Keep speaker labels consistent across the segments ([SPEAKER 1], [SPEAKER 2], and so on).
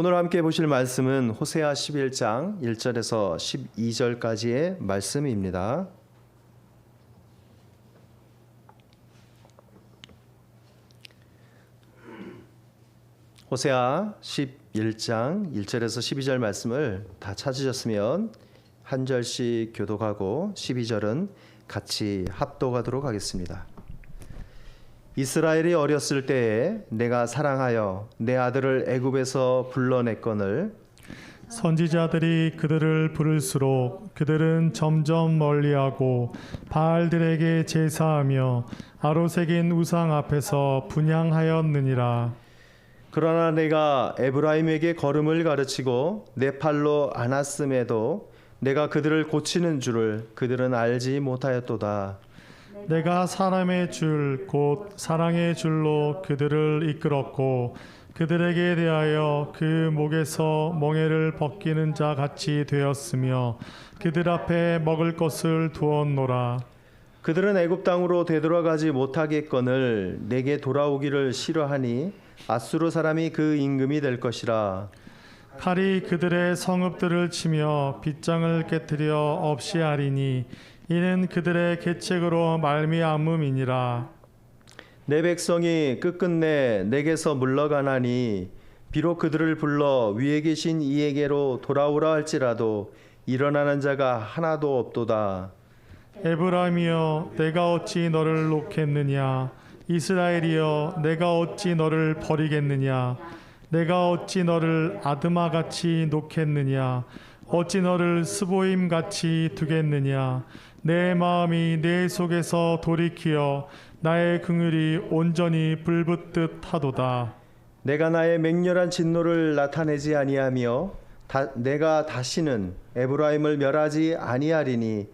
[SPEAKER 1] 오늘 함께 보실 말씀은 호세아 11장 1절에서 12절까지의 말씀입니다. 호세아 11장 1절에서 12절 말씀을 다 찾으셨으면 한 절씩 교독하고 12절은 같이 합독하도록 하겠습니다. 이스라엘이 어렸을 때에 내가 사랑하여 내 아들을 애굽에서 불러냈거늘
[SPEAKER 2] 선지자들이 그들을 부를수록 그들은 점점 멀리하고 바알들에게 제사하며 아로새긴 우상 앞에서 분향하였느니라.
[SPEAKER 1] 그러나 내가 에브라임에게 걸음을 가르치고 내 팔로 안았음에도 내가 그들을 고치는 줄을 그들은 알지 못하였도다.
[SPEAKER 2] 내가 사람의 줄 곧 사랑의 줄로 그들을 이끌었고 그들에게 대하여 그 목에서 멍에를 벗기는 자 같이 되었으며 그들 앞에 먹을 것을 두었노라.
[SPEAKER 1] 그들은 애굽 땅으로 되돌아가지 못하겠거늘 내게 돌아오기를 싫어하니 아수르 사람이 그 임금이 될 것이라.
[SPEAKER 2] 칼이 그들의 성읍들을 치며 빗장을 깨뜨려 없이 하리니 이는 그들의 계책으로 말미암음이니라.
[SPEAKER 1] 내 백성이 끝끝내 내게서 물러가나니 비록 그들을 불러 위에 계신 이에게로 돌아오라 할지라도 일어나는 자가 하나도 없도다.
[SPEAKER 2] 에브라임이여 내가 어찌 너를 놓겠느냐. 이스라엘이여 내가 어찌 너를 버리겠느냐. 내가 어찌 너를 아드마같이 놓겠느냐. 어찌 너를 스보임같이 두겠느냐. 내 마음이 내 속에서 돌이키어 나의 긍휼이 온전히 불붙듯 하도다.
[SPEAKER 1] 내가 나의 맹렬한 진노를 나타내지 아니하며 내가 다시는 에브라임을 멸하지 아니하리니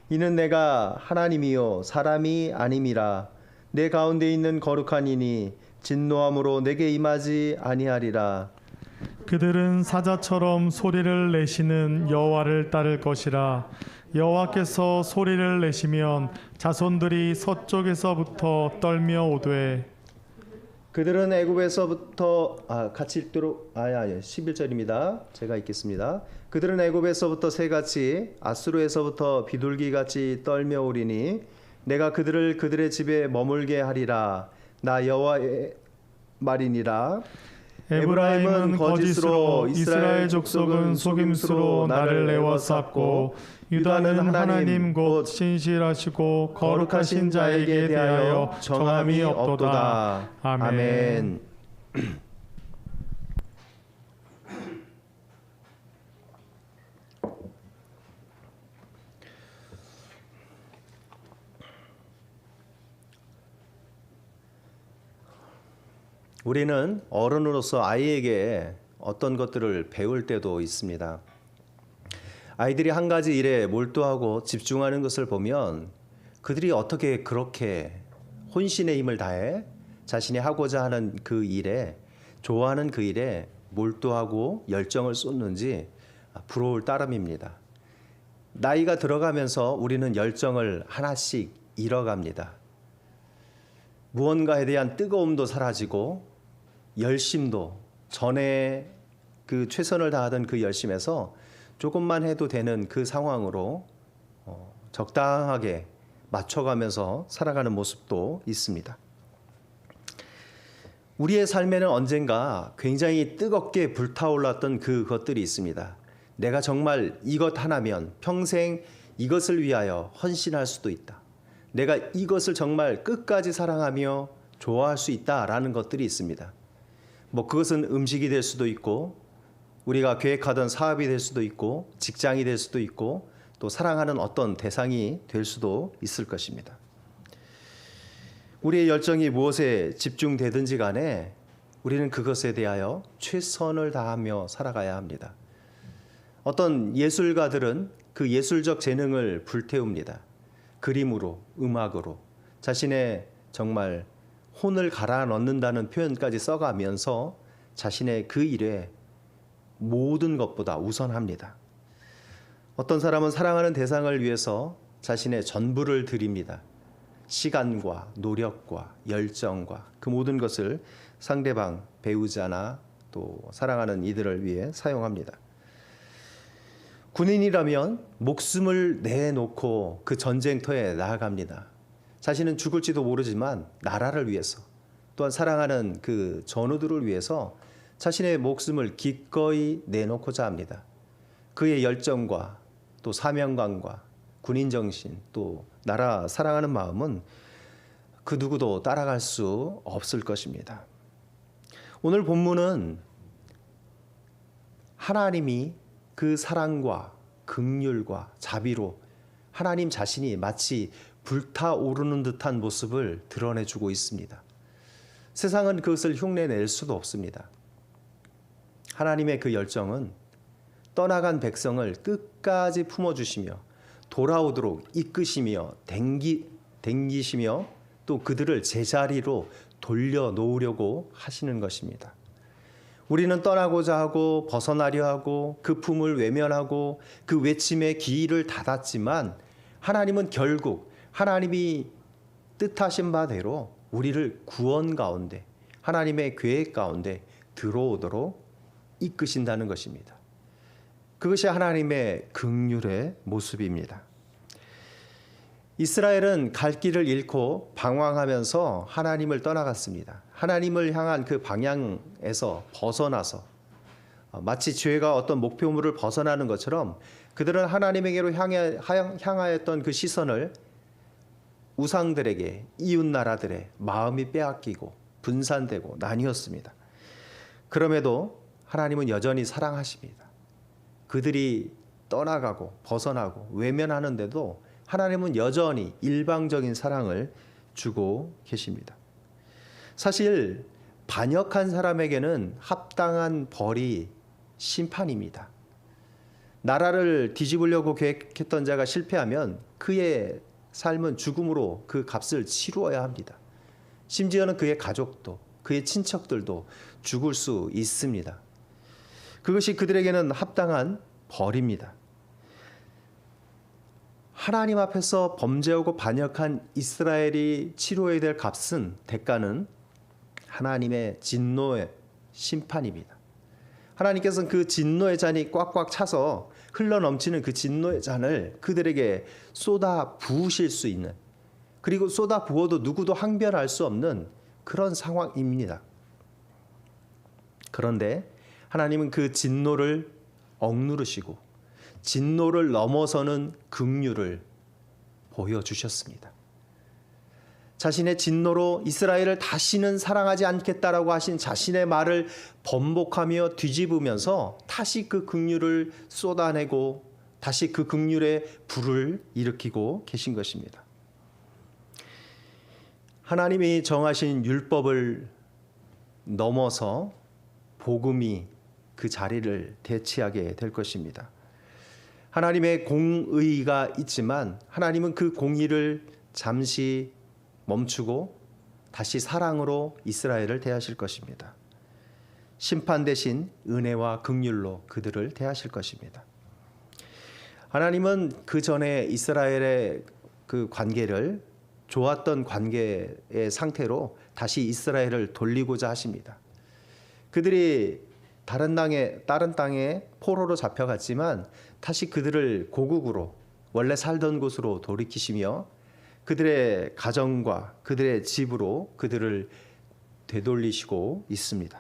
[SPEAKER 1] 이는 내가 하나님이요 사람이 아님이라. 내 가운데 있는 거룩한 이니 진노함으로 내게 임하지 아니하리라.
[SPEAKER 2] 그들은 사자처럼 소리를 내시는 여호와를 따를 것이라. 여호와께서 소리를 내시면 자손들이 서쪽에서부터 떨며 오되
[SPEAKER 1] 그들은 애굽에서부터 같이 읽도록 11절입니다. 제가 읽겠습니다. 그들은 애굽에서부터 새같이 아수르에서부터 비둘기같이 떨며 오리니 내가 그들을 그들의 집에 머물게 하리라. 나 여호와의 말이니라.
[SPEAKER 2] 에브라임은 거짓으로 이스라엘 족속은 속임수로 나를 애워쌌고 유다는 하나님 곧 신실하시고 거룩하신 자에게 대하여 정함이 없도다. 아멘.
[SPEAKER 1] 우리는 어른으로서 아이에게 어떤 것들을 배울 때도 있습니다. 아이들이 한 가지 일에 몰두하고 집중하는 것을 보면 그들이 어떻게 그렇게 혼신의 힘을 다해 자신이 하고자 하는 그 일에, 좋아하는 그 일에 몰두하고 열정을 쏟는지 부러울 따름입니다. 나이가 들어가면서 우리는 열정을 하나씩 잃어갑니다. 무언가에 대한 뜨거움도 사라지고 열심도 전에 그 최선을 다하던 그 열심에서 조금만 해도 되는 그 상황으로 적당하게 맞춰가면서 살아가는 모습도 있습니다. 우리의 삶에는 언젠가 굉장히 뜨겁게 불타올랐던 그것들이 있습니다. 내가 정말 이것 하나면 평생 이것을 위하여 헌신할 수도 있다. 내가 이것을 정말 끝까지 사랑하며 좋아할 수 있다라는 것들이 있습니다. 그것은 음식이 될 수도 있고 우리가 계획하던 사업이 될 수도 있고 직장이 될 수도 있고 또 사랑하는 어떤 대상이 될 수도 있을 것입니다. 우리의 열정이 무엇에 집중되든지 간에 우리는 그것에 대하여 최선을 다하며 살아가야 합니다. 어떤 예술가들은 그 예술적 재능을 불태웁니다. 그림으로, 음악으로 자신의 정말 혼을 갈아 넣는다는 표현까지 써가면서 자신의 그 일에 모든 것보다 우선합니다. 어떤 사람은 사랑하는 대상을 위해서 자신의 전부를 드립니다. 시간과 노력과 열정과 그 모든 것을 상대방, 배우자나 또 사랑하는 이들을 위해 사용합니다. 군인이라면 목숨을 내놓고 그 전쟁터에 나아갑니다. 자신은 죽을지도 모르지만 나라를 위해서, 또한 사랑하는 그 전우들을 위해서 자신의 목숨을 기꺼이 내놓고자 합니다. 그의 열정과 또 사명감과 군인 정신, 또 나라 사랑하는 마음은 그 누구도 따라갈 수 없을 것입니다. 오늘 본문은 하나님이 그 사랑과 긍휼과 자비로 하나님 자신이 마치 불타오르는 듯한 모습을 드러내주고 있습니다. 세상은 그것을 흉내낼 수도 없습니다. 하나님의 그 열정은 떠나간 백성을 끝까지 품어주시며 돌아오도록 이끄시며 댕기시며 또 그들을 제자리로 돌려놓으려고 하시는 것입니다. 우리는 떠나고자 하고 벗어나려 하고 그 품을 외면하고 그 외침에 귀를 닫았지만 하나님은 결국 하나님이 뜻하신 바대로 우리를 구원 가운데 하나님의 계획 가운데 들어오도록 이끄신다는 것입니다. 그것이 하나님의 긍휼의 모습입니다. 이스라엘은 갈 길을 잃고 방황하면서 하나님을 떠나갔습니다. 하나님을 향한 그 방향에서 벗어나서 마치 죄가 어떤 목표물을 벗어나는 것처럼 그들은 하나님에게로 향하였던 그 시선을 우상들에게, 이웃 나라들의 마음이 빼앗기고 분산되고 나뉘었습니다. 그럼에도 하나님은 여전히 사랑하십니다. 그들이 떠나가고 벗어나고 외면하는데도 하나님은 여전히 일방적인 사랑을 주고 계십니다. 사실 반역한 사람에게는 합당한 벌이 심판입니다. 나라를 뒤집으려고 계획했던 자가 실패하면 그의 삶은 죽음으로 그 값을 치루어야 합니다. 심지어는 그의 가족도 그의 친척들도 죽을 수 있습니다. 그것이 그들에게는 합당한 벌입니다. 하나님 앞에서 범죄하고 반역한 이스라엘이 치러야 될 값은, 대가는 하나님의 진노의 심판입니다. 하나님께서는 그 진노의 잔이 꽉꽉 차서 흘러넘치는 그 진노의 잔을 그들에게 쏟아 부으실 수 있는, 그리고 쏟아 부어도 누구도 항변할 수 없는 그런 상황입니다. 그런데 하나님은 그 진노를 억누르시고 진노를 넘어서는 긍휼을 보여주셨습니다. 자신의 진노로 이스라엘을 다시는 사랑하지 않겠다라고 하신 자신의 말을 번복하며 뒤집으면서 다시 그 긍휼을 쏟아내고 다시 그 긍휼의 불을 일으키고 계신 것입니다. 하나님이 정하신 율법을 넘어서 복음이 그 자리를 대체하게 될 것입니다. 하나님의 공의가 있지만 하나님은 그 공의를 잠시 멈추고 다시 사랑으로 이스라엘을 대하실 것입니다. 심판 대신 은혜와 긍휼로 그들을 대하실 것입니다. 하나님은 그 전에 이스라엘의 그 관계를 좋았던 관계의 상태로 다시 이스라엘을 돌리고자 하십니다. 그들이 다른 땅에 포로로 잡혀갔지만 다시 그들을 고국으로, 원래 살던 곳으로 돌이키시며 그들의 가정과 그들의 집으로 그들을 되돌리시고 있습니다.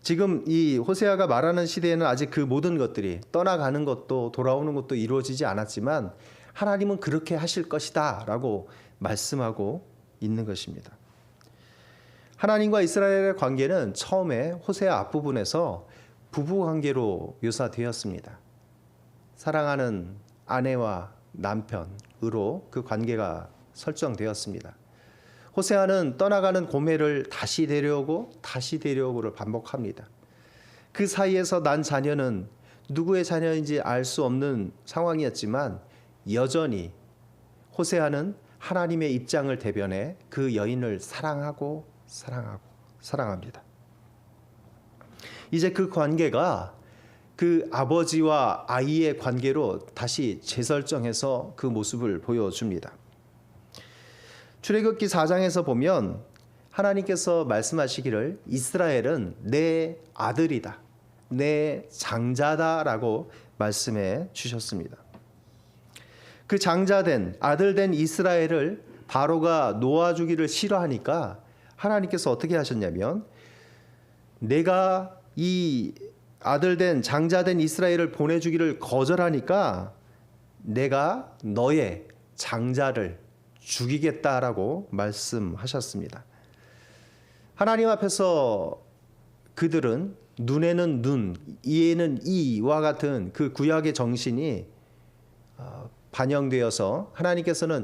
[SPEAKER 1] 지금 이 호세아가 말하는 시대에는 아직 그 모든 것들이, 떠나가는 것도 돌아오는 것도 이루어지지 않았지만 하나님은 그렇게 하실 것이다 라고 말씀하고 있는 것입니다. 하나님과 이스라엘의 관계는 처음에 호세아 앞부분에서 부부관계로 묘사되었습니다. 사랑하는 아내와 남편으로 그 관계가 설정되었습니다. 호세아는 떠나가는 고멜을 다시 데려오고를 반복합니다. 그 사이에서 난 자녀는 누구의 자녀인지 알 수 없는 상황이었지만 여전히 호세아는 하나님의 입장을 대변해 그 여인을 사랑합니다. 이제 그 관계가 그 아버지와 아이의 관계로 다시 재설정해서 그 모습을 보여줍니다. 출애굽기 4장에서 보면 하나님께서 말씀하시기를 이스라엘은 내 아들이다, 내 장자다라고 말씀해 주셨습니다. 그 장자된 아들된 이스라엘을 바로가 놓아주기를 싫어하니까 하나님께서 어떻게 하셨냐면 내가 이 아들된 장자된 이스라엘을 보내주기를 거절하니까 내가 너의 장자를 죽이겠다라고 말씀하셨습니다. 하나님 앞에서 그들은 눈에는 눈, 이에는 이와 같은 그 구약의 정신이 반영되어서 하나님께서는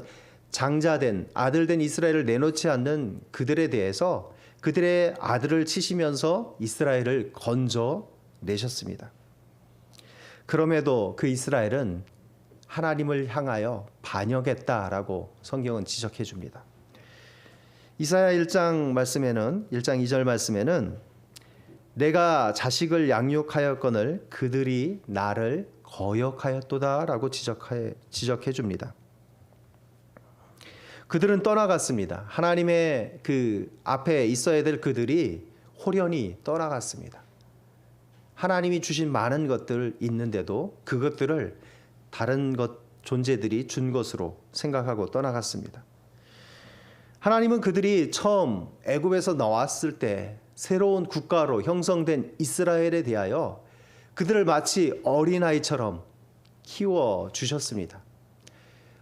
[SPEAKER 1] 장자된 아들된 이스라엘을 내놓지 않는 그들에 대해서 그들의 아들을 치시면서 이스라엘을 건져내셨습니다. 그럼에도 그 이스라엘은 하나님을 향하여 반역했다라고 성경은 지적해 줍니다. 이사야 1장 말씀에는 1장 2절 말씀에는 내가 자식을 양육하였거늘 그들이 나를 거역하였도다라고 지적해 줍니다. 그들은 떠나갔습니다. 하나님의 그 앞에 있어야 될 그들이 홀연히 떠나갔습니다. 하나님이 주신 많은 것들 있는데도 그것들을 다른 존재들이 준 것으로 생각하고 떠나갔습니다. 하나님은 그들이 처음 애굽에서 나왔을 때 새로운 국가로 형성된 이스라엘에 대하여 그들을 마치 어린아이처럼 키워주셨습니다.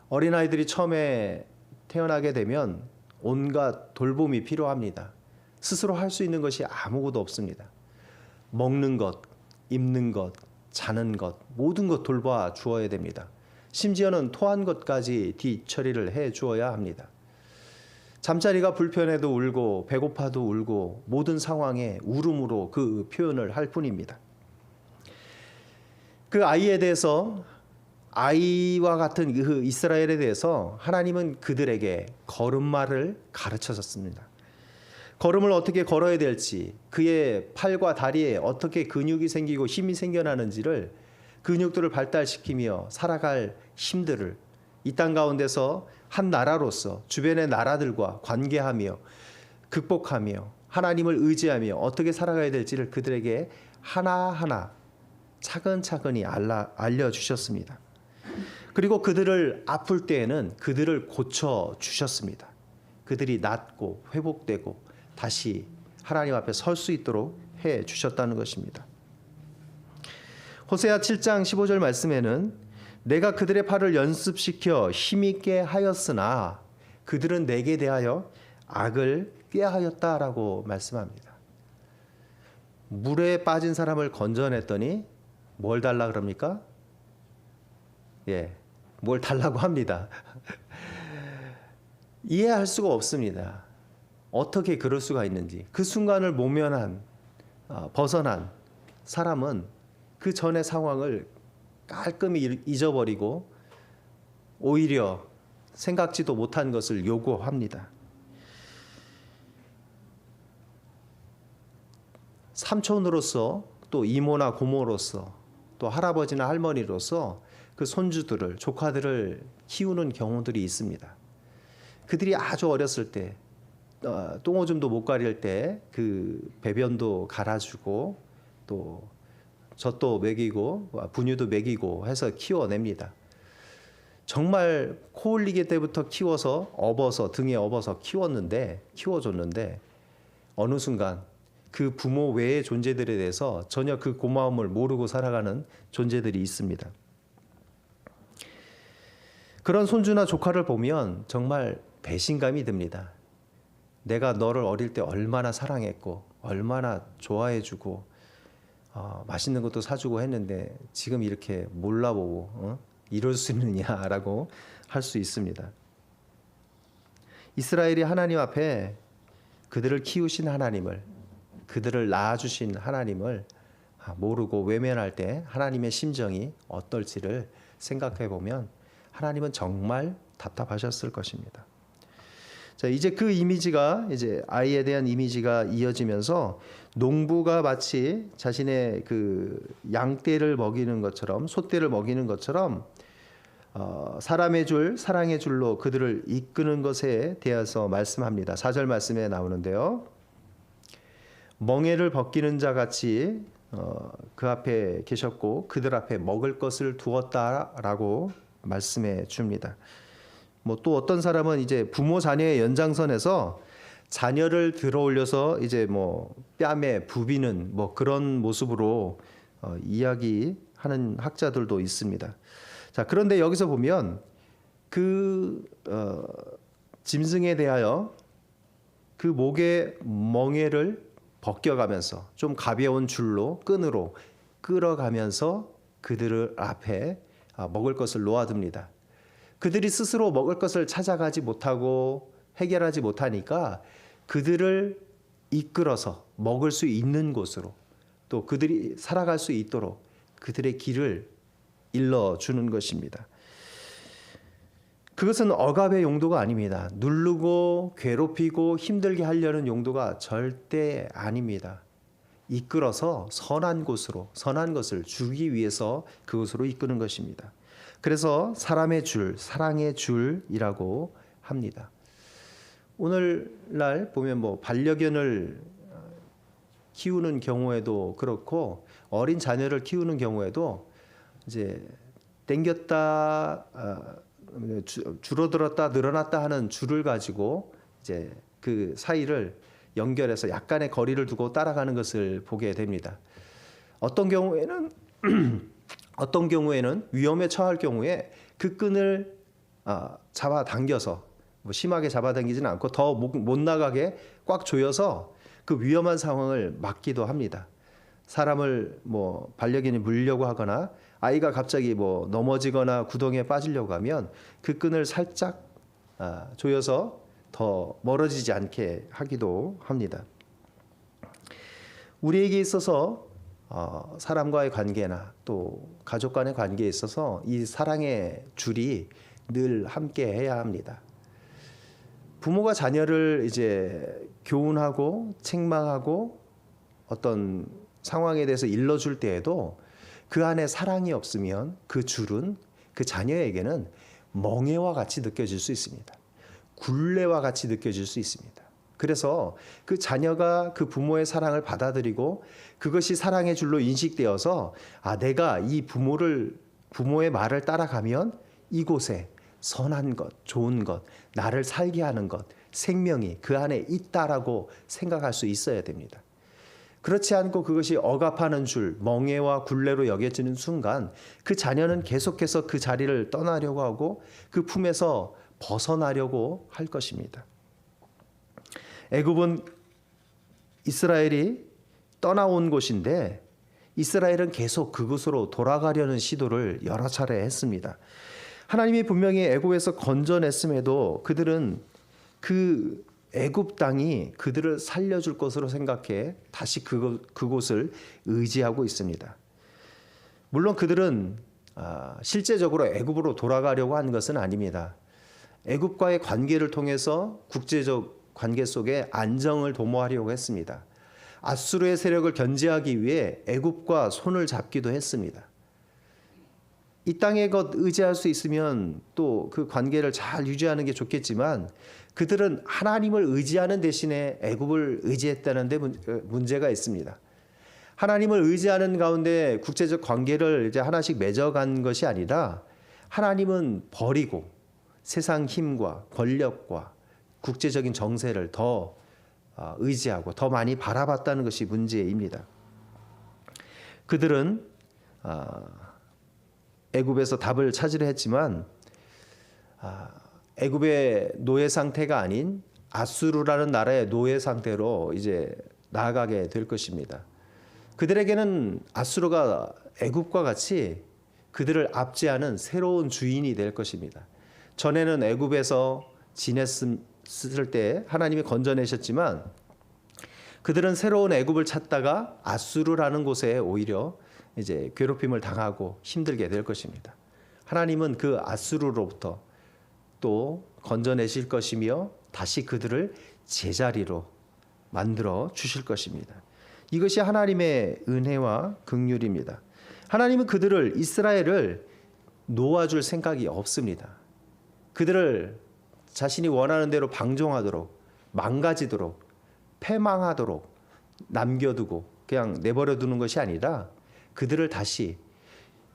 [SPEAKER 1] 어린아이들이 처음에 태어나게 되면 온갖 돌봄이 필요합니다. 스스로 할 수 있는 것이 아무것도 없습니다. 먹는 것, 입는 것, 자는 것, 모든 것 돌봐 주어야 됩니다. 심지어는 토한 것까지 뒤처리를 해 주어야 합니다. 잠자리가 불편해도 울고 배고파도 울고 모든 상황에 울음으로 그 표현을 할 뿐입니다. 그 아이에 대해서 아이와 같은 그 이스라엘에 대해서 하나님은 그들에게 걸음마를 가르쳐줬습니다. 걸음을 어떻게 걸어야 될지, 그의 팔과 다리에 어떻게 근육이 생기고 힘이 생겨나는지를 근육들을 발달시키며 살아갈 힘들을 이 땅 가운데서 한 나라로서 주변의 나라들과 관계하며 극복하며 하나님을 의지하며 어떻게 살아가야 될지를 그들에게 하나하나 차근차근히 알려주셨습니다. 그리고 그들을 아플 때에는 그들을 고쳐주셨습니다. 그들이 낫고 회복되고 다시 하나님 앞에 설 수 있도록 해주셨다는 것입니다. 호세아 7장 15절 말씀에는 내가 그들의 팔을 연습시켜 힘있게 하였으나 그들은 내게 대하여 악을 꾀하였다라고 말씀합니다. 물에 빠진 사람을 건져냈더니 뭘 달라 그럽니까? 뭘 달라고 합니다. 이해할 수가 없습니다. 어떻게 그럴 수가 있는지. 그 순간을 모면한 벗어난 사람은 그 전의 상황을 깔끔히 잊어버리고 오히려 생각지도 못한 것을 요구합니다. 삼촌으로서 또 이모나 고모로서 또 할아버지나 할머니로서 그 손주들을 조카들을 키우는 경우들이 있습니다. 그들이 아주 어렸을 때 똥오줌도 못 가릴 때 그 배변도 갈아주고 또 젖도 먹이고 분유도 먹이고 해서 키워냅니다. 정말 코 흘리기 때부터 키워서 등에 업어서 키워줬는데 어느 순간 그 부모 외의 존재들에 대해서 전혀 그 고마움을 모르고 살아가는 존재들이 있습니다. 그런 손주나 조카를 보면 정말 배신감이 듭니다. 내가 너를 어릴 때 얼마나 사랑했고 얼마나 좋아해주고 맛있는 것도 사주고 했는데 지금 이렇게 몰라보고 이럴 수 있느냐라고 할 수 있습니다. 이스라엘이 하나님 앞에 그들을 키우신 하나님을, 그들을 낳아주신 하나님을 모르고 외면할 때 하나님의 심정이 어떨지를 생각해 보면 하나님은 정말 답답하셨을 것입니다. 자, 이제 그 이미지가 이제 아이에 대한 이미지가 이어지면서 농부가 마치 자신의 그 양떼를 먹이는 것처럼 소떼를 먹이는 것처럼 사람의 줄, 사랑의 줄로 그들을 이끄는 것에 대해서 말씀합니다. 4절 말씀에 나오는데요. 멍에를 벗기는 자 같이 그 앞에 계셨고 그들 앞에 먹을 것을 두었다라고 말씀해 줍니다. 뭐 또 어떤 사람은 이제 부모 자녀의 연장선에서 자녀를 들어 올려서 이제 뭐 뺨에 부비는 뭐 그런 모습으로 이야기하는 학자들도 있습니다. 자, 그런데 여기서 보면 그 짐승에 대하여 그 목의 멍에를 벗겨가면서 좀 가벼운 줄로 끈으로 끌어가면서 그들을 앞에 먹을 것을 놓아둡니다. 그들이 스스로 먹을 것을 찾아가지 못하고 해결하지 못하니까 그들을 이끌어서 먹을 수 있는 곳으로 또 그들이 살아갈 수 있도록 그들의 길을 일러주는 것입니다. 그것은 억압의 용도가 아닙니다. 누르고 괴롭히고 힘들게 하려는 용도가 절대 아닙니다. 이끌어서 선한 곳으로, 선한 것을 주기 위해서 그곳으로 이끄는 것입니다. 그래서 사람의 줄, 사랑의 줄이라고 합니다. 오늘날 보면 뭐 반려견을 키우는 경우에도 그렇고 어린 자녀를 키우는 경우에도 이제 땡겼다 줄어들었다 늘어났다 하는 줄을 가지고 이제 그 사이를 연결해서 약간의 거리를 두고 따라가는 것을 보게 됩니다. 어떤 경우에는 위험에 처할 경우에 그 끈을 잡아당겨서 뭐 심하게 잡아당기지는 않고 더 못 나가게 꽉 조여서 그 위험한 상황을 막기도 합니다. 사람을 뭐 반려견이 물려고 하거나 아이가 갑자기 뭐 넘어지거나 구덩이에 빠지려고 하면 그 끈을 살짝 조여서 더 멀어지지 않게 하기도 합니다. 우리에게 있어서 사람과의 관계나 또 가족 간의 관계에 있어서 이 사랑의 줄이 늘 함께 해야 합니다. 부모가 자녀를 이제 교훈하고 책망하고 어떤 상황에 대해서 일러줄 때에도 그 안에 사랑이 없으면 그 줄은 그 자녀에게는 멍에와 같이 느껴질 수 있습니다. 굴레와 같이 느껴질 수 있습니다. 그래서 그 자녀가 그 부모의 사랑을 받아들이고 그것이 사랑의 줄로 인식되어서 내가 이 부모의 말을 따라가면 이곳에 선한 것, 좋은 것, 나를 살게 하는 것, 생명이 그 안에 있다라고 생각할 수 있어야 됩니다. 그렇지 않고 그것이 억압하는 줄, 멍에와 굴레로 여겨지는 순간 그 자녀는 계속해서 그 자리를 떠나려고 하고 그 품에서 벗어나려고 할 것입니다. 애굽은 이스라엘이 떠나온 곳인데 이스라엘은 계속 그곳으로 돌아가려는 시도를 여러 차례 했습니다. 하나님이 분명히 애굽에서 건져냈음에도 그들은 그 애굽 땅이 그들을 살려줄 것으로 생각해 다시 그곳을 의지하고 있습니다. 물론 그들은 실제적으로 애굽으로 돌아가려고 한 것은 아닙니다. 애굽과의 관계를 통해서 국제적 관계 속에 안정을 도모하려고 했습니다. 아수르의 세력을 견제하기 위해 애굽과 손을 잡기도 했습니다. 이 땅에 의지할 수 있으면 또 그 관계를 잘 유지하는 게 좋겠지만 그들은 하나님을 의지하는 대신에 애굽을 의지했다는 데 문제가 있습니다. 하나님을 의지하는 가운데 국제적 관계를 이제 하나씩 맺어간 것이 아니라 하나님은 버리고 세상 힘과 권력과 국제적인 정세를 더 의지하고 더 많이 바라봤다는 것이 문제입니다. 그들은 애굽에서 답을 찾으려 했지만 애굽의 노예 상태가 아닌 아수르라는 나라의 노예 상태로 이제 나아가게 될 것입니다. 그들에게는 아수르가 애굽과 같이 그들을 압제하는 새로운 주인이 될 것입니다. 전에는 애굽에서 지냈을 때 하나님이 건져내셨지만 그들은 새로운 애굽을 찾다가 아수르라는 곳에 오히려 이제 괴롭힘을 당하고 힘들게 될 것입니다. 하나님은 그 아수르로부터 또 건져내실 것이며 다시 그들을 제자리로 만들어 주실 것입니다. 이것이 하나님의 은혜와 긍휼입니다. 하나님은 이스라엘을 놓아줄 생각이 없습니다. 그들을 자신이 원하는 대로 방종하도록, 망가지도록, 패망하도록 남겨두고 그냥 내버려 두는 것이 아니라 그들을 다시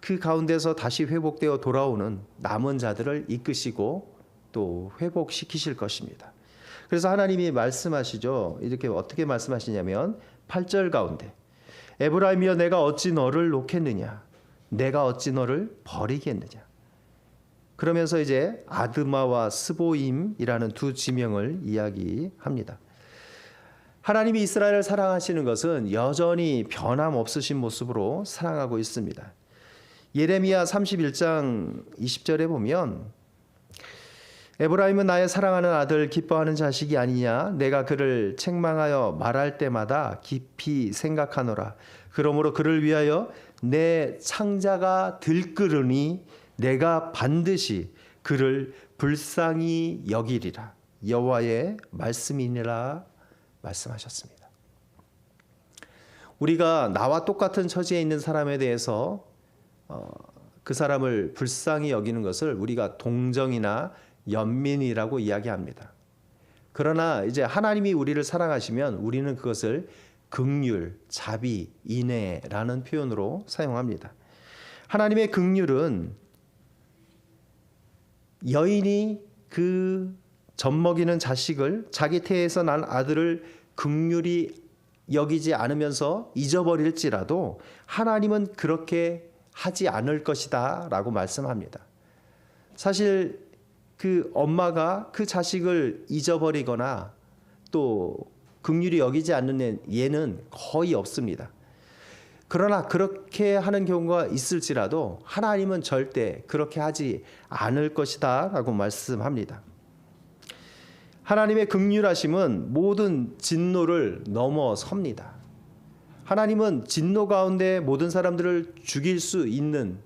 [SPEAKER 1] 그 가운데서 다시 회복되어 돌아오는 남은 자들을 이끄시고 또 회복시키실 것입니다. 그래서 하나님이 말씀하시죠. 이렇게 어떻게 말씀하시냐면 8절 가운데 에브라임이여 내가 어찌 너를 놓겠느냐, 내가 어찌 너를 버리겠느냐. 그러면서 이제 아드마와 스보임이라는 두 지명을 이야기합니다. 하나님이 이스라엘을 사랑하시는 것은 여전히 변함없으신 모습으로 사랑하고 있습니다. 예레미야 31장 20절에 보면 에브라임은 나의 사랑하는 아들 기뻐하는 자식이 아니냐, 내가 그를 책망하여 말할 때마다 깊이 생각하노라. 그러므로 그를 위하여 내 창자가 들끓으니 내가 반드시 그를 불쌍히 여기리라. 여호와의 말씀이니라 말씀하셨습니다. 우리가 나와 똑같은 처지에 있는 사람에 대해서 그 사람을 불쌍히 여기는 것을 우리가 동정이나 연민이라고 이야기합니다. 그러나 이제 하나님이 우리를 사랑하시면 우리는 그것을 긍휼, 자비, 인애라는 표현으로 사용합니다. 하나님의 긍휼은 여인이 그 젖먹이는 자식을, 자기 태에서 난 아들을 긍휼히 여기지 않으면서 잊어버릴지라도 하나님은 그렇게 하지 않을 것이다 라고 말씀합니다. 사실 그 엄마가 그 자식을 잊어버리거나 또 긍휼히 여기지 않는 예는 거의 없습니다. 그러나 그렇게 하는 경우가 있을지라도 하나님은 절대 그렇게 하지 않을 것이다 라고 말씀합니다. 하나님의 긍휼하심은 모든 진노를 넘어섭니다. 하나님은 진노 가운데 모든 사람들을 죽일 수 있는,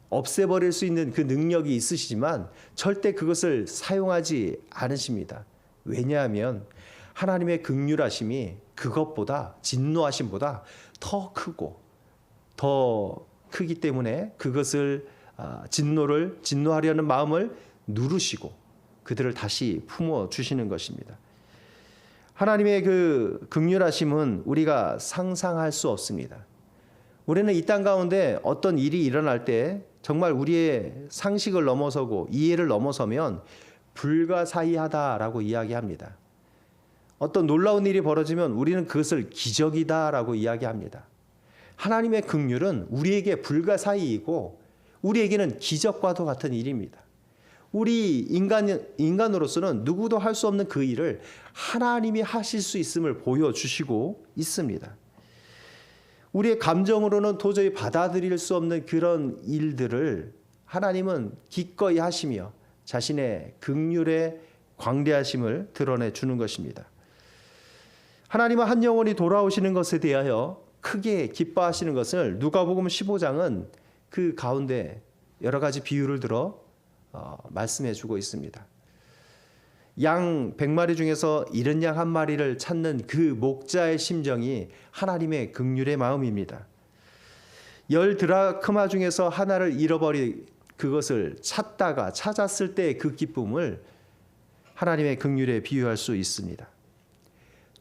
[SPEAKER 1] 없애버릴 수 있는 그 능력이 있으시지만 절대 그것을 사용하지 않으십니다. 왜냐하면 하나님의 긍휼하심이 그것보다, 진노하심보다 더 크고 더 크기 때문에 그것을 진노하려는 마음을 누르시고 그들을 다시 품어 주시는 것입니다. 하나님의 그 긍휼하심은 우리가 상상할 수 없습니다. 우리는 이 땅 가운데 어떤 일이 일어날 때 정말 우리의 상식을 넘어서고 이해를 넘어서면 불가사의하다라고 이야기합니다. 어떤 놀라운 일이 벌어지면 우리는 그것을 기적이다라고 이야기합니다. 하나님의 긍휼은 우리에게 불가사의이고 우리에게는 기적과도 같은 일입니다. 우리 인간으로서는 누구도 할 수 없는 그 일을 하나님이 하실 수 있음을 보여주시고 있습니다. 우리의 감정으로는 도저히 받아들일 수 없는 그런 일들을 하나님은 기꺼이 하시며 자신의 긍휼의 광대하심을 드러내 주는 것입니다. 하나님은 한 영혼이 돌아오시는 것에 대하여 크게 기뻐하시는 것을 누가복음 15장은 그 가운데 여러 가지 비유를 들어 말씀해 주고 있습니다. 양 100마리 중에서 잃은 양 한 마리를 찾는 그 목자의 심정이 하나님의 긍휼의 마음입니다. 10 드라크마 중에서 하나를 잃어버린 그것을 찾았을 때의 그 기쁨을 하나님의 긍휼에 비유할 수 있습니다.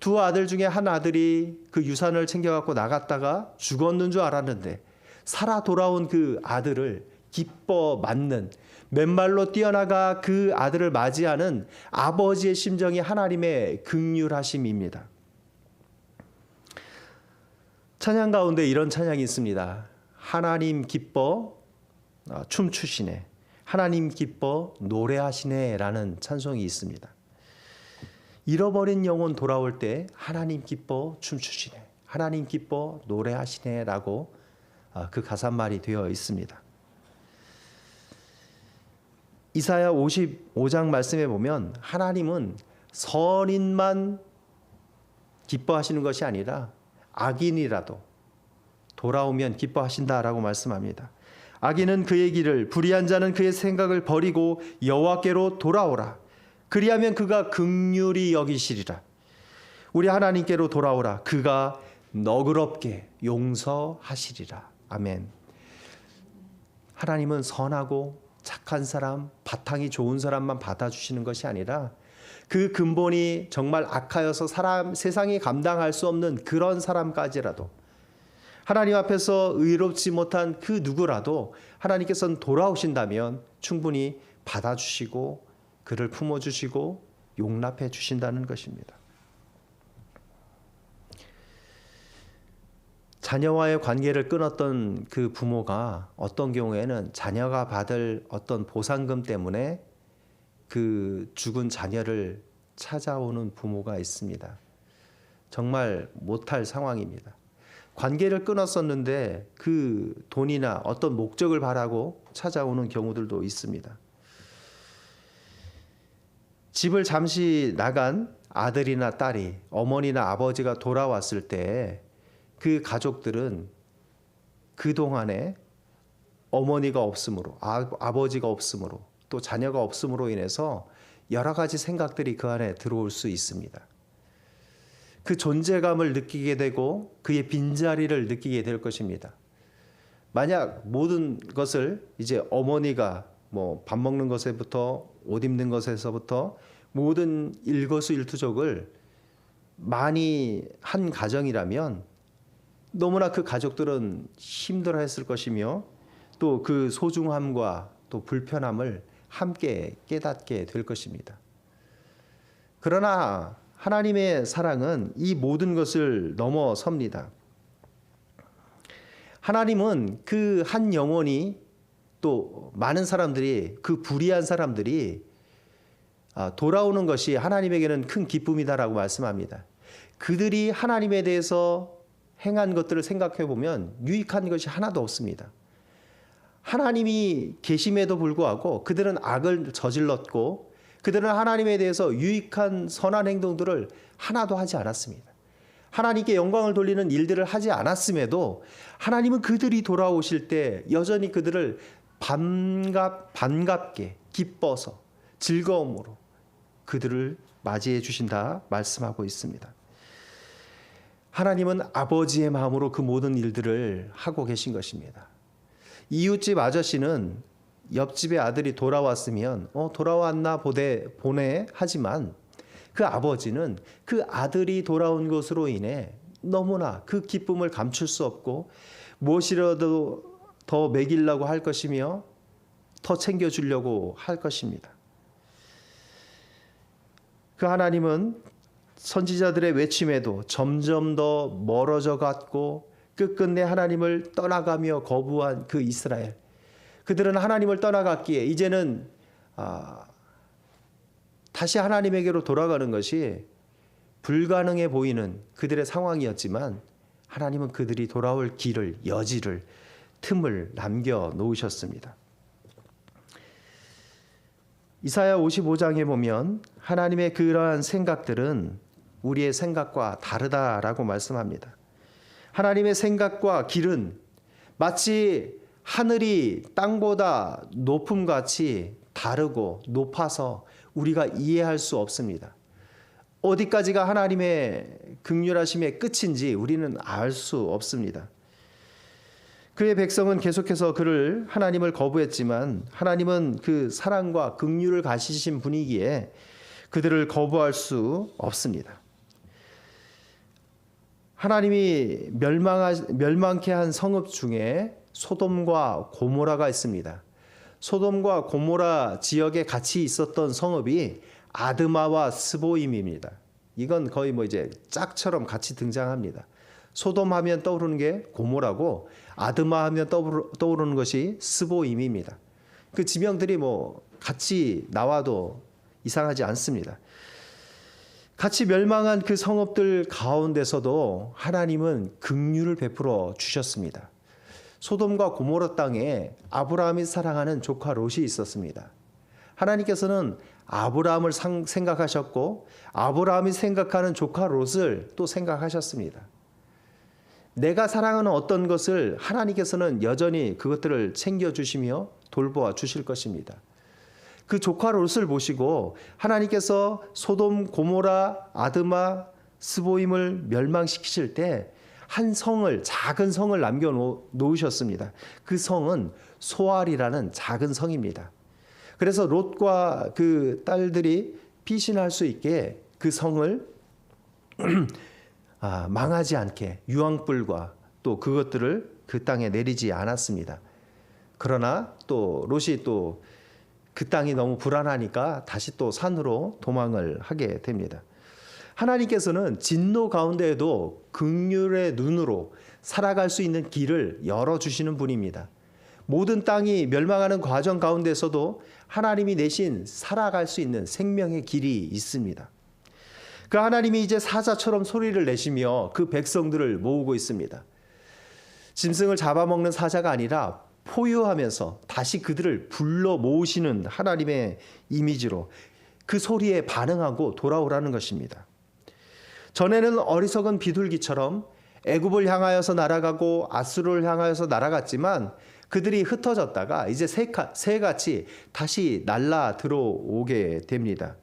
[SPEAKER 1] 두 아들 중에 한 아들이 그 유산을 챙겨갖고 나갔다가 죽었는 줄 알았는데 살아 돌아온 그 아들을 기뻐 맞는, 맨발로 뛰어나가 그 아들을 맞이하는 아버지의 심정이 하나님의 긍휼하심입니다. 찬양 가운데 이런 찬양이 있습니다. 하나님 기뻐 춤추시네, 하나님 기뻐 노래하시네 라는 찬송이 있습니다. 잃어버린 영혼 돌아올 때 하나님 기뻐 춤추시네, 하나님 기뻐 노래하시네 라고 그 가사말이 되어 있습니다. 이사야 55장 말씀에 보면 하나님은 선인만 기뻐하시는 것이 아니라 악인이라도 돌아오면 기뻐하신다라고 말씀합니다. 악인은 그의 길을, 불의한 자는 그의 생각을 버리고 여호와께로 돌아오라. 그리하면 그가 긍휼히 여기시리라. 우리 하나님께로 돌아오라. 그가 너그럽게 용서하시리라. 아멘. 하나님은 선하고 착한 사람, 바탕이 좋은 사람만 받아주시는 것이 아니라 그 근본이 정말 악하여서 세상이 감당할 수 없는 그런 사람까지라도 하나님 앞에서 의롭지 못한 그 누구라도 하나님께서는 돌아오신다면 충분히 받아주시고 그를 품어주시고 용납해 주신다는 것입니다. 자녀와의 관계를 끊었던 그 부모가 어떤 경우에는 자녀가 받을 어떤 보상금 때문에 그 죽은 자녀를 찾아오는 부모가 있습니다. 정말 못할 상황입니다. 관계를 끊었었는데 그 돈이나 어떤 목적을 바라고 찾아오는 경우들도 있습니다. 집을 잠시 나간 아들이나 딸이 어머니나 아버지가 돌아왔을 때 그 가족들은 그동안에 어머니가 없으므로 아버지가 없으므로 또 자녀가 없음으로 인해서 여러 가지 생각들이 그 안에 들어올 수 있습니다. 그 존재감을 느끼게 되고 그의 빈자리를 느끼게 될 것입니다. 만약 모든 것을 이제 어머니가 뭐 밥 먹는 것에부터 옷 입는 것에서부터 모든 일거수일투족을 많이 한 가정이라면 너무나 그 가족들은 힘들어했을 것이며 또 그 소중함과 또 불편함을 함께 깨닫게 될 것입니다. 그러나 하나님의 사랑은 이 모든 것을 넘어섭니다. 하나님은 그 한 영혼이 또 많은 사람들이 그 불의한 사람들이 돌아오는 것이 하나님에게는 큰 기쁨이다라고 말씀합니다. 그들이 하나님에 대해서 행한 것들을 생각해 보면 유익한 것이 하나도 없습니다. 하나님이 계심에도 불구하고 그들은 악을 저질렀고 그들은 하나님에 대해서 유익한 선한 행동들을 하나도 하지 않았습니다. 하나님께 영광을 돌리는 일들을 하지 않았음에도 하나님은 그들이 돌아오실 때 여전히 그들을 반갑게 기뻐서 즐거움으로 그들을 맞이해 주신다 말씀하고 있습니다. 하나님은 아버지의 마음으로 그 모든 일들을 하고 계신 것입니다. 이웃집 아저씨는 옆집의 아들이 돌아왔으면 돌아왔나 보내 하지만 그 아버지는 그 아들이 돌아온 것으로 인해 너무나 그 기쁨을 감출 수 없고 무엇이라도 더 먹이려고 할 것이며 더 챙겨주려고 할 것입니다. 그 하나님은 선지자들의 외침에도 점점 더 멀어져 갔고 끝끝내 하나님을 떠나가며 거부한 그 이스라엘, 그들은 하나님을 떠나갔기에 이제는 다시 하나님에게로 돌아가는 것이 불가능해 보이는 그들의 상황이었지만 하나님은 그들이 돌아올 길을, 여지를, 틈을 남겨 놓으셨습니다. 이사야 55장에 보면 하나님의 그러한 생각들은 우리의 생각과 다르다라고 말씀합니다. 하나님의 생각과 길은 마치 하늘이 땅보다 높음같이 다르고 높아서 우리가 이해할 수 없습니다. 어디까지가 하나님의 긍휼하심의 끝인지 우리는 알 수 없습니다. 그의 백성은 계속해서 하나님을 거부했지만 하나님은 그 사랑과 긍휼을 가지신 분이기에 그들을 거부할 수 없습니다. 하나님이 멸망케 한 성읍 중에 소돔과 고모라가 있습니다. 소돔과 고모라 지역에 같이 있었던 성읍이 아드마와 스보임입니다. 이건 거의 이제 짝처럼 같이 등장합니다. 소돔 하면 떠오르는 게 고모라고 아드마 하면 떠오르는 것이 스보임입니다. 그 지명들이 같이 나와도 이상하지 않습니다. 같이 멸망한 그 성읍들 가운데서도 하나님은 긍휼을 베풀어 주셨습니다. 소돔과 고모라 땅에 아브라함이 사랑하는 조카 롯이 있었습니다. 하나님께서는 아브라함을 생각하셨고 아브라함이 생각하는 조카 롯을 또 생각하셨습니다. 내가 사랑하는 어떤 것을 하나님께서는 여전히 그것들을 챙겨주시며 돌보아 주실 것입니다. 그 조카 롯을 보시고 하나님께서 소돔, 고모라, 아드마, 스보임을 멸망시키실 때 한 성을, 작은 성을 남겨 놓으셨습니다. 그 성은 소알이라는 작은 성입니다. 그래서 롯과 그 딸들이 피신할 수 있게 그 성을 망하지 않게 유황불과 또 그것들을 그 땅에 내리지 않았습니다. 그러나 또 롯이 또 그 땅이 너무 불안하니까 다시 또 산으로 도망을 하게 됩니다. 하나님께서는 진노 가운데에도 긍휼의 눈으로 살아갈 수 있는 길을 열어주시는 분입니다. 모든 땅이 멸망하는 과정 가운데서도 하나님이 내신 살아갈 수 있는 생명의 길이 있습니다. 그 하나님이 이제 사자처럼 소리를 내시며 그 백성들을 모으고 있습니다. 짐승을 잡아먹는 사자가 아니라 포효하면서 다시 그들을 불러 모으시는 하나님의 이미지로 그 소리에 반응하고 돌아오라는 것입니다. 전에는 어리석은 비둘기처럼 애굽을 향하여서 날아가고 아수르를 향하여서 날아갔지만 그들이 흩어졌다가 이제 새같이 다시 날아 들어오게 됩니다.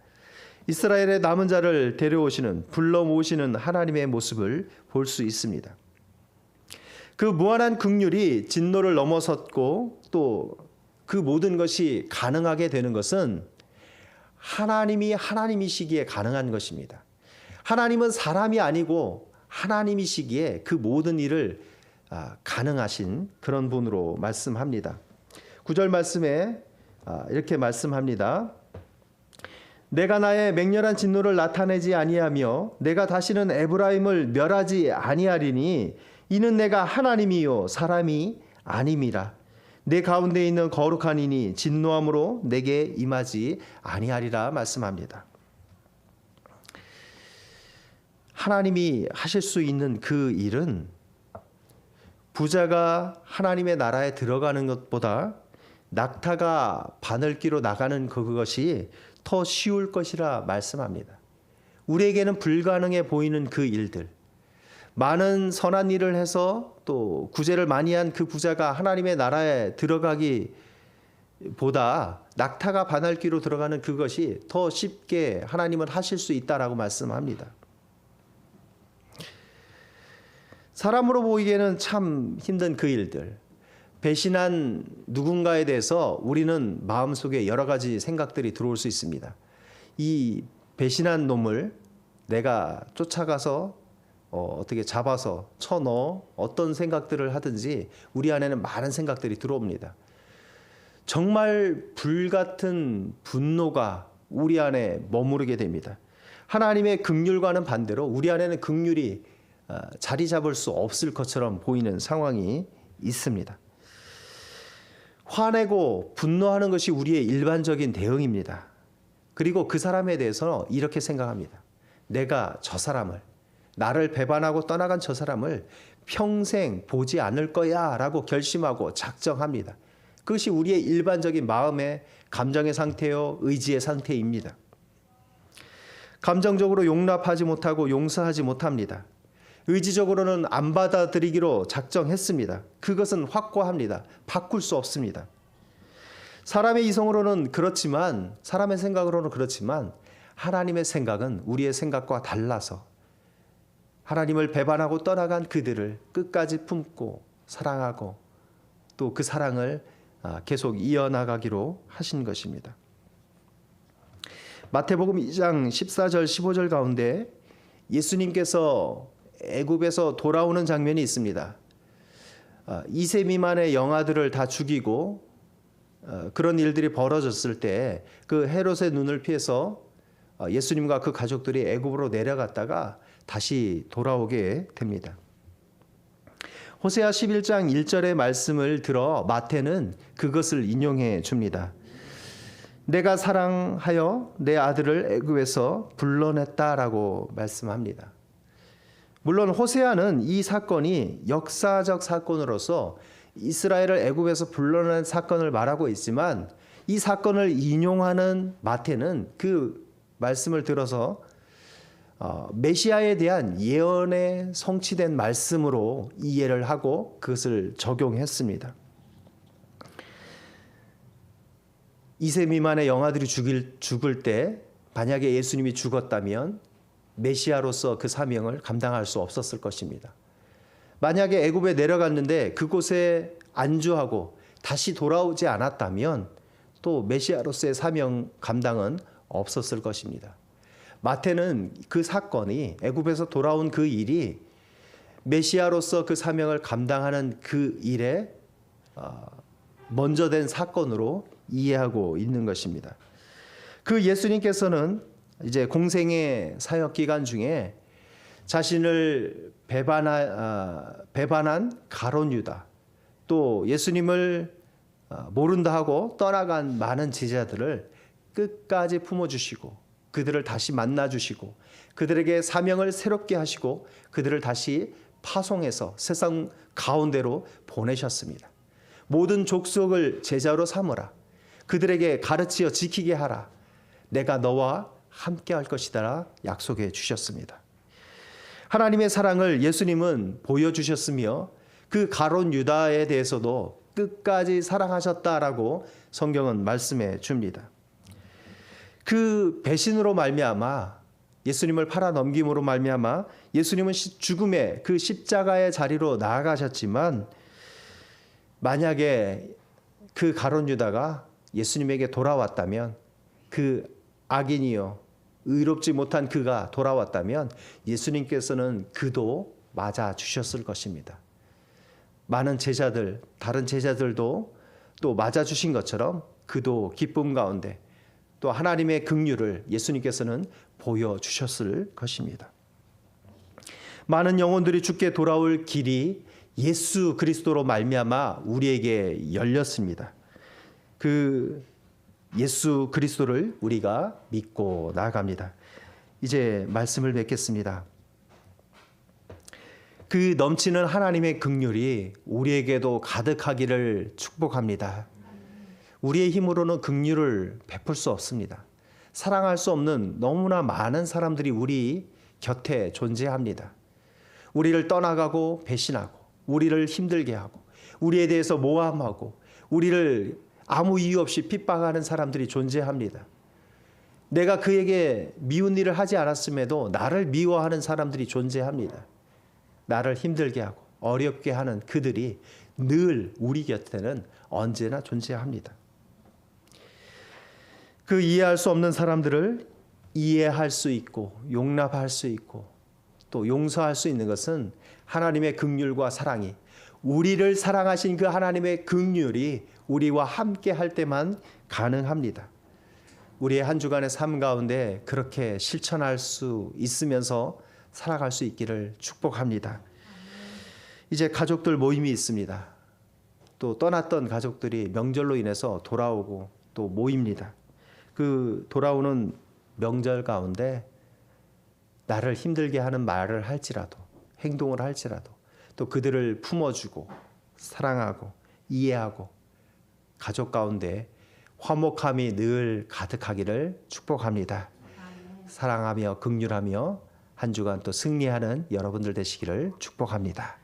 [SPEAKER 1] 이스라엘의 남은 자를 데려오시는, 불러 모으시는 하나님의 모습을 볼 수 있습니다. 그 무한한 긍휼이 진노를 넘어섰고 또 그 모든 것이 가능하게 되는 것은 하나님이 하나님이시기에 가능한 것입니다. 하나님은 사람이 아니고 하나님이시기에 그 모든 일을 가능하신 그런 분으로 말씀합니다. 9절 말씀에 이렇게 말씀합니다. 내가 나의 맹렬한 진노를 나타내지 아니하며 내가 다시는 에브라임을 멸하지 아니하리니 이는 내가 하나님이요 사람이 아님이라. 내 가운데 있는 거룩한 이니 진노함으로 내게 임하지 아니하리라 말씀합니다. 하나님이 하실 수 있는 그 일은 부자가 하나님의 나라에 들어가는 것보다 낙타가 바늘기로 나가는 그것이 더 쉬울 것이라 말씀합니다. 우리에게는 불가능해 보이는 그 일들, 많은 선한 일을 해서 또 구제를 많이 한 그 부자가 하나님의 나라에 들어가기 보다 낙타가 바늘기로 들어가는 그것이 더 쉽게 하나님은 하실 수 있다라고 말씀합니다. 사람으로 보이기에는 참 힘든 그 일들, 배신한 누군가에 대해서 우리는 마음속에 여러 가지 생각들이 들어올 수 있습니다. 이 배신한 놈을 내가 쫓아가서 어떻게 잡아서 쳐넣어 어떤 생각들을 하든지 우리 안에는 많은 생각들이 들어옵니다. 정말 불같은 분노가 우리 안에 머무르게 됩니다. 하나님의 긍휼과는 반대로 우리 안에는 긍휼이 자리 잡을 수 없을 것처럼 보이는 상황이 있습니다. 화내고 분노하는 것이 우리의 일반적인 대응입니다. 그리고 그 사람에 대해서 이렇게 생각합니다. 내가 저 사람을, 나를 배반하고 떠나간 저 사람을 평생 보지 않을 거야 라고 결심하고 작정합니다. 그것이 우리의 일반적인 마음의 감정의 상태요, 의지의 상태입니다. 감정적으로 용납하지 못하고 용서하지 못합니다. 의지적으로는 안 받아들이기로 작정했습니다. 그것은 확고합니다. 바꿀 수 없습니다. 사람의 이성으로는 그렇지만, 사람의 생각으로는 그렇지만 하나님의 생각은 우리의 생각과 달라서 하나님을 배반하고 떠나간 그들을 끝까지 품고 사랑하고 또 그 사랑을 계속 이어나가기로 하신 것입니다. 마태복음 2장 14절 15절 가운데 예수님께서 애굽에서 돌아오는 장면이 있습니다. 2세 미만의 영아들을 다 죽이고 그런 일들이 벌어졌을 때 그 헤롯의 눈을 피해서 예수님과 그 가족들이 애굽으로 내려갔다가 다시 돌아오게 됩니다. 호세아 11장 1절의 말씀을 들어 마태는 그것을 인용해 줍니다. 내가 사랑하여 내 아들을 애굽에서 불러냈다라고 말씀합니다. 물론 호세아는 이 사건이 역사적 사건으로서 이스라엘을 애굽에서 불러낸 사건을 말하고 있지만 이 사건을 인용하는 마태는 그 말씀을 들어서 메시아에 대한 예언의 성취된 말씀으로 이해를 하고 그것을 적용했습니다. 2세 미만의 영아들이 죽을 때 만약에 예수님이 죽었다면 메시아로서 그 사명을 감당할 수 없었을 것입니다. 만약에 애굽에 내려갔는데 그곳에 안주하고 다시 돌아오지 않았다면 또 메시아로서의 사명 감당은 없었을 것입니다. 마태는 그 사건이, 애굽에서 돌아온 그 일이 메시아로서 그 사명을 감당하는 그 일에 먼저 된 사건으로 이해하고 있는 것입니다. 그 예수님께서는 이제 공생의 사역 기간 중에 자신을 배반한 가룟 유다, 또 예수님을 모른다 하고 떠나간 많은 제자들을 끝까지 품어주시고 그들을 다시 만나주시고 그들에게 사명을 새롭게 하시고 그들을 다시 파송해서 세상 가운데로 보내셨습니다. 모든 족속을 제자로 삼으라. 그들에게 가르치어 지키게 하라. 내가 너와 함께 할 것이다 약속해 주셨습니다. 하나님의 사랑을 예수님은 보여주셨으며 그 가룟 유다에 대해서도 끝까지 사랑하셨다라고 성경은 말씀해 줍니다. 그 배신으로 말미암아, 예수님을 팔아 넘김으로 말미암아 예수님은 죽음의 그 십자가의 자리로 나아가셨지만, 만약에 그 가룟 유다가 예수님에게 돌아왔다면, 그 악인이요 의롭지 못한 그가 돌아왔다면 예수님께서는 그도 맞아 주셨을 것입니다. 많은 제자들, 다른 제자들도 또 맞아 주신 것처럼 그도 기쁨 가운데 또 하나님의 긍휼을 예수님께서는 보여주셨을 것입니다. 많은 영혼들이 주께 돌아올 길이 예수 그리스도로 말미암아 우리에게 열렸습니다. 그 예수 그리스도를 우리가 믿고 나아갑니다. 이제 말씀을 맺겠습니다. 그 넘치는 하나님의 긍휼이 우리에게도 가득하기를 축복합니다. 우리의 힘으로는 긍휼을 베풀 수 없습니다. 사랑할 수 없는 너무나 많은 사람들이 우리 곁에 존재합니다. 우리를 떠나가고 배신하고 우리를 힘들게 하고 우리에 대해서 모함하고 우리를 아무 이유 없이 핍박하는 사람들이 존재합니다. 내가 그에게 미운 일을 하지 않았음에도 나를 미워하는 사람들이 존재합니다. 나를 힘들게 하고 어렵게 하는 그들이 늘 우리 곁에는 언제나 존재합니다. 그 이해할 수 없는 사람들을 이해할 수 있고 용납할 수 있고 또 용서할 수 있는 것은 하나님의 긍휼과 사랑이, 우리를 사랑하신 그 하나님의 긍휼이 우리와 함께 할 때만 가능합니다. 우리의 한 주간의 삶 가운데 그렇게 실천할 수 있으면서 살아갈 수 있기를 축복합니다. 이제 가족들 모임이 있습니다. 또 떠났던 가족들이 명절로 인해서 돌아오고 또 모입니다. 그 돌아오는 명절 가운데 나를 힘들게 하는 말을 할지라도 행동을 할지라도 또 그들을 품어주고 사랑하고 이해하고 가족 가운데 화목함이 늘 가득하기를 축복합니다. 사랑하며 긍휼하며 한 주간 또 승리하는 여러분들 되시기를 축복합니다.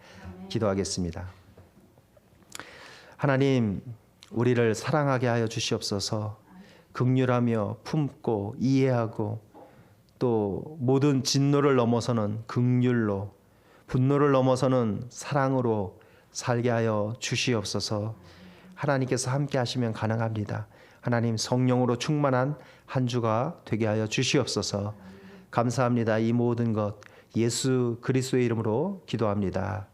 [SPEAKER 1] 기도하겠습니다. 하나님, 우리를 사랑하게 하여 주시옵소서. 긍휼하며 품고 이해하고 또 모든 진노를 넘어서는 긍휼로, 분노를 넘어서는 사랑으로 살게 하여 주시옵소서. 하나님께서 함께 하시면 가능합니다. 하나님, 성령으로 충만한 한 주가 되게 하여 주시옵소서. 감사합니다. 이 모든 것 예수 그리스도의 이름으로 기도합니다.